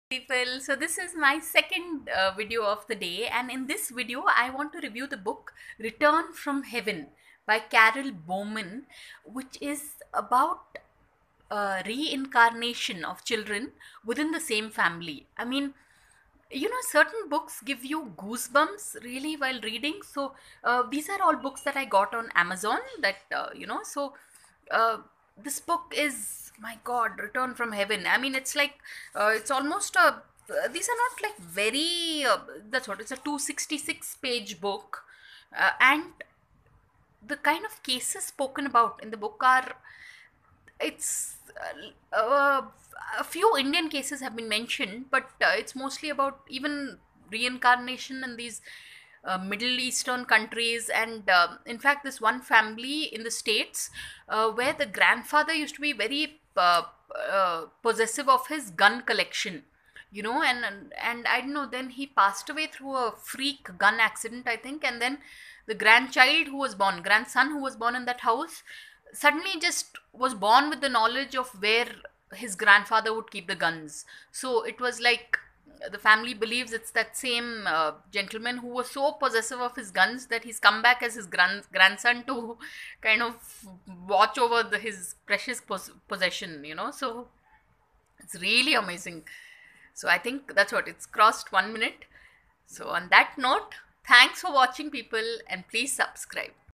People, so this is my second video of the day, and in this video I want to review the book Return from Heaven by Carol Bowman, which is about reincarnation of children within the same family. I mean, certain books give you goosebumps really while reading. So these are all books that I got on Amazon that uh, this book is, my god, Return from Heaven. I mean, it's like it's almost a these are not like very that's what, it's a 266 page book, and the kind of cases spoken about in the book are, it's a few Indian cases have been mentioned, but it's mostly about even reincarnation in these Middle Eastern countries. And in fact, this one family in the States, where the grandfather used to be very possessive of his gun collection, and I don't know, then he passed away through a freak gun accident, I think. And then the grandson who was born in that house suddenly just was born with the knowledge of where his grandfather would keep the guns. So it was like the family believes it's that same gentleman who was so possessive of his guns that he's come back as his grandson to kind of watch over his precious possession. So it's really amazing. So I think that's what, it's crossed 1 minute. So on that note, thanks for watching, people, and please subscribe.